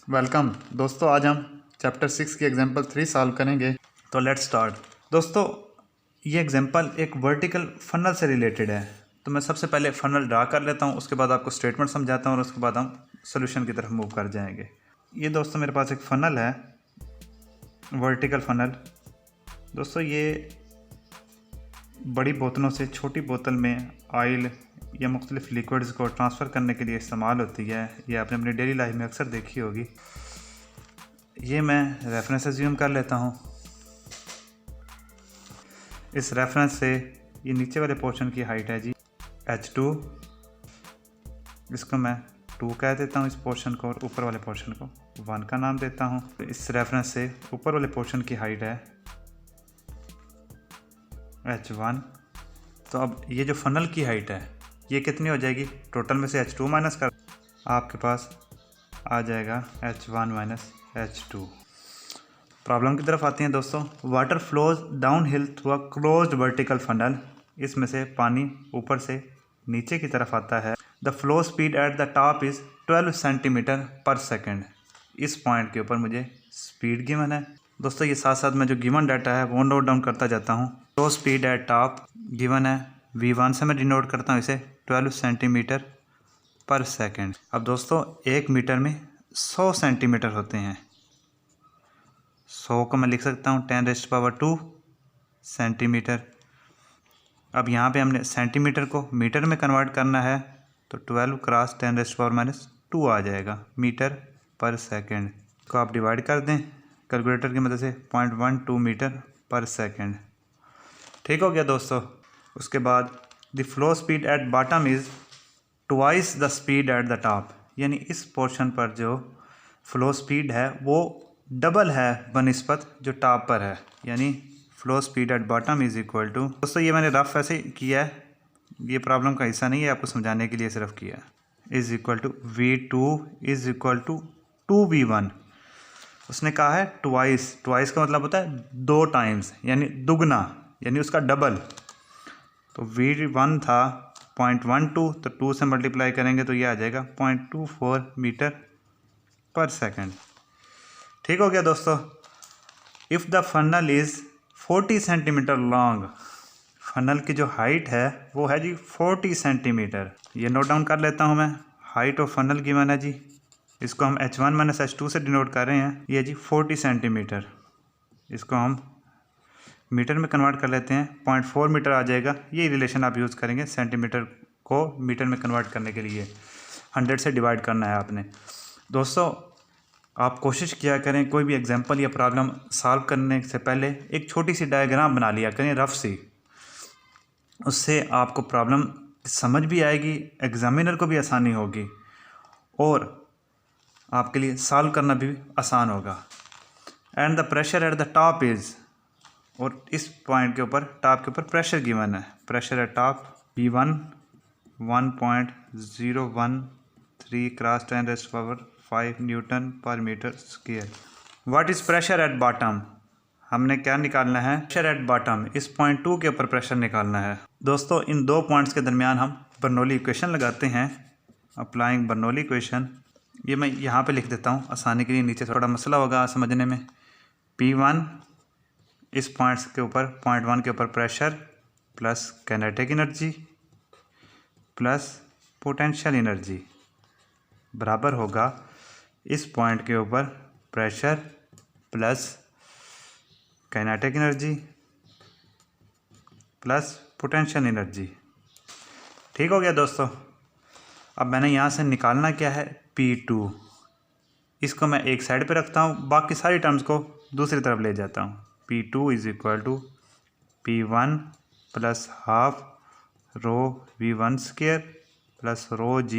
Welcome दोस्तों, आज हम चैप्टर 6 की एग्जांपल 3 सॉल्व करेंगे। तो लेट्स स्टार्ट। दोस्तों, ये एग्जांपल एक वर्टिकल फनल से रिलेटेड है। तो मैं सबसे पहले फनल ड्रा कर लेता हूँ, उसके बाद आपको स्टेटमेंट समझाता हूँ और उसके बाद हम सोल्यूशन की तरफ मूव कर जाएंगे। ये दोस्तों मेरे पास एक फ़नल है, वर्टिकल फ़नल। दोस्तों ये बड़ी बोतलों से छोटी बोतल में ऑयल या मुख्तलिफ लिक्विड्स को ट्रांसफ़र करने के लिए इस्तेमाल होती है। ये आपने अपनी डेली लाइफ में अक्सर देखी होगी। ये मैं रेफरेंस एज्यूम कर लेता हूँ। इस रेफरेंस से ये नीचे वाले पोर्शन की हाइट है जी h2, इसको मैं 2 कह देता हूँ इस पोर्शन को, और ऊपर वाले पोर्शन को 1 का नाम देता हूँ। इस रेफरेंस से ऊपर वाले पोर्शन की हाइट है h1। तो अब ये जो फनल की हाइट है ये कितनी हो जाएगी? टोटल में से h2 माइनस कर आपके पास आ जाएगा h1 माइनस h2। प्रॉब्लम की तरफ आते हैं दोस्तों। Water flows down hill through a closed vertical funnel. इसमें से पानी ऊपर से नीचे की तरफ आता है। The flow speed eight the top is 12 centimetre पर सेकेंड। इस पॉइंट के ऊपर मुझे स्पीड गिवन है। दोस्तों ये साथ साथ मैं जो गिवन डाटा है वो नोट डाउन करता जाता हूँ। Flow speed eight top given है, v1 से मैं डिनोट करता हूँ इसे 12 सेंटीमीटर पर सेकेंड। अब दोस्तों 1 मीटर में 100 सेंटीमीटर होते हैं। 100 को मैं लिख सकता हूँ 10⁻² सेंटीमीटर। अब यहाँ पे हमने सेंटीमीटर को मीटर में कन्वर्ट करना है, तो 12 क्रॉस 10⁻² आ जाएगा मीटर पर सेकेंड। को आप डिवाइड कर दें कैलकुलेटर की मदद से 0.12 मीटर पर सेकेंड। ठीक हो गया दोस्तों। उसके बाद the flow speed at bottom is twice the speed at the top. यानी इस पोर्शन पर जो फ्लो स्पीड है वो डबल है बनिस्बत जो टॉप पर है। यानी flow speed at bottom is equal to, दोस्तों ये मैंने रफ ऐसे किया है, ये प्रॉब्लम का हिस्सा नहीं है, आपको समझाने के लिए सिर्फ किया है। Is equal to v2 is equal to 2v1। उसने कहा है ट्वाइस। ट्वाइस का मतलब होता है 2 टाइम्स, यानी दुगना, यानी उसका डबल। तो v1 था 0.12, तो 2 से मल्टीप्लाई करेंगे तो ये आ जाएगा 0.24 मीटर पर सेकेंड। ठीक हो गया दोस्तों। If the funnel is 40 centimetre long, funnel की जो हाइट है वो है जी 40 सेंटीमीटर। ये नोट डाउन कर लेता हूँ मैं। हाइट ऑफ फनल गिवन है जी, इसको हम h1 माइनस h2 से डिनोट कर रहे हैं। ये जी 40 सेंटीमीटर, इसको हम मीटर में कन्वर्ट कर लेते हैं, 0.4 मीटर आ जाएगा। ये रिलेशन आप यूज़ करेंगे सेंटीमीटर को मीटर में कन्वर्ट करने के लिए। 100 से डिवाइड करना है आपने। दोस्तों आप कोशिश किया करें कोई भी एग्जांपल या प्रॉब्लम सॉल्व करने से पहले एक छोटी सी डायग्राम बना लिया करें रफ सी। उससे आपको प्रॉब्लम समझ भी आएगी, एग्जामिनर को भी आसानी होगी और आपके लिए सॉल्व करना भी आसान होगा। And the pressure at the top is, और इस पॉइंट के ऊपर टॉप के ऊपर प्रेशर गिवन है। प्रेशर एट टॉप P1 1.013 क्रॉस 10⁻5 newton per metre square. What is pressure at bottom? हमने क्या निकालना है? प्रेशर एट बॉटम, इस पॉइंट 2 के ऊपर प्रेशर निकालना है। दोस्तों इन 2 पॉइंट्स के दरमियान हम बर्नौली इक्वेशन लगाते हैं। अप्लाइंग बर्नौली इक्वेशन, ये मैं यहाँ पे लिख देता हूँ आसानी के लिए, नीचे थोड़ा मसला होगा समझने में। P1 इस पॉइंट्स के ऊपर 0.1 के ऊपर pressure plus kinetic energy plus potential energy बराबर होगा इस पॉइंट के ऊपर pressure plus kinetic energy plus potential energy. ठीक हो गया दोस्तों। अब मैंने यहाँ से निकालना क्या है? P2। इसको मैं एक साइड पे रखता हूँ, बाकी सारी टर्म्स को दूसरी तरफ ले जाता हूँ। P2 is equal to P1 plus half rho V1 square plus rho G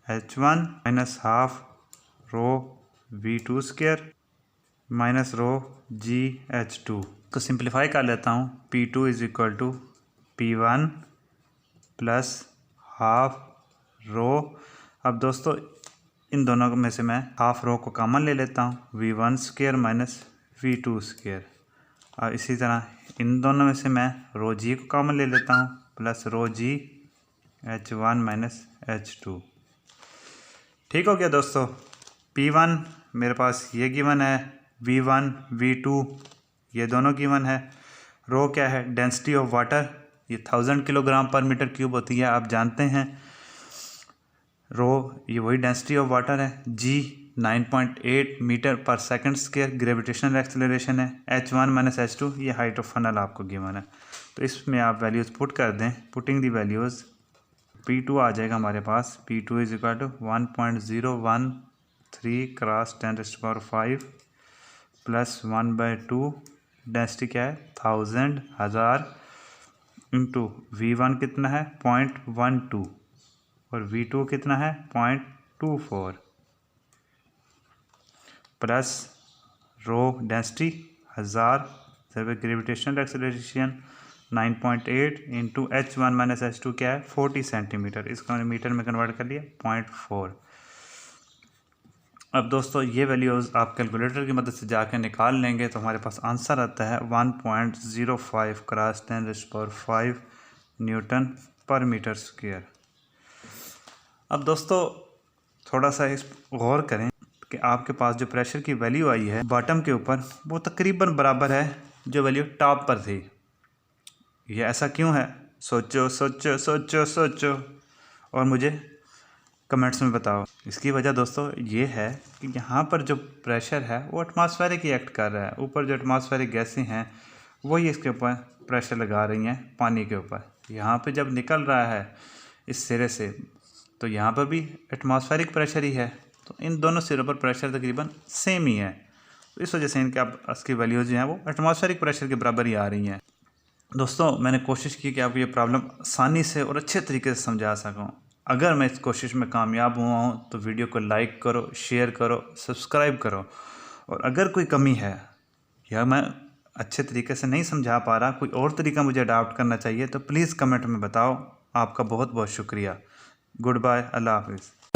H1 minus half rho V2 square minus rho G H2। तो सिंप्लीफाई कर लेता हूँ। P2 is equal to P1 plus half rho. अब दोस्तों इन दोनों में से मैं हाफ रो को कॉमन ले लेता हूँ, V1 square minus V2 square. और इसी तरह इन दोनों में से मैं रो G को कॉमन ले लेता हूँ, plus rho G H1 minus H2। ठीक हो गया दोस्तों। P1 मेरे पास ये गिवन है V1 V2 ये दोनों गिवन है। रो क्या है, डेंसिटी ऑफ वाटर, ये 1000 किलोग्राम पर मीटर क्यूब होती है, आप जानते हैं। रो ये वही डेंसिटी ऑफ वाटर है। G 9.8 मीटर पर सेकंड स्क्वायर ग्रेविटेशनल एक्सेलरेशन है। H1 माइनस H2 ये हाइट ऑफ फनल आपको गिवन है। तो इसमें आप वैल्यूज़ पुट कर दें। पुटिंग दी वैल्यूज़ P2 आ जाएगा हमारे पास, P2 is equal to 1.013 cross 10⁵ plus 1/2 density क्या है 1000 इंटू V1 कितना है 0.12 और V2 कितना है 0.24 plus rho density 1000 gravitational acceleration 9.8 into H1 minus H2 क्या है 40 सेंटीमीटर, इसको हमने मीटर में कन्वर्ट कर लिया 0.4। अब दोस्तों ये वैल्यूज़ आप कैलकुलेटर की मदद से जाकर निकाल लेंगे तो हमारे पास आंसर आता है 1.05 cross 10⁵ Newton per metre square. अब दोस्तों थोड़ा सा इस गौर करें कि आपके पास जो प्रेशर की वैल्यू आई है बॉटम के ऊपर वो तकरीबन बराबर है जो वैल्यू टॉप पर थी। ये ऐसा क्यों है, सोचो सोचो सोचो सोचो और मुझे कमेंट्स में बताओ। इसकी वजह दोस्तों ये है कि यहाँ पर जो प्रेशर है वो एटमॉस्फेरिक ही एक्ट कर रहा है। ऊपर जो एटमॉस्फेरिक गैसें हैं वही इसके ऊपर प्रेशर लगा रही हैं पानी के ऊपर। यहाँ पे जब निकल रहा है इस सिरे से तो यहाँ पर भी एटमॉस्फेरिक प्रेशर ही है, तो इन दोनों सिरों पर प्रेशर तकरीबन सेम ही है। तो इस वजह से इनके अब इसकी वैल्यूज़ जो हैं वो एटमॉस्फेरिक प्रेशर के बराबर ही आ रही हैं। दोस्तों मैंने कोशिश की कि आपको ये प्रॉब्लम आसानी से और अच्छे तरीके से समझा सकूं। अगर मैं इस कोशिश में कामयाब हुआ हूं तो वीडियो को लाइक करो, शेयर करो, सब्सक्राइब करो। और अगर कोई कमी है या मैं अच्छे तरीके से नहीं समझा पा रहा, कोई और तरीका मुझे अडॉप्ट करना चाहिए तो प्लीज़ कमेंट में बताओ। आपका बहुत बहुत शुक्रिया। गुड बाय, अल्लाह हाफिज़।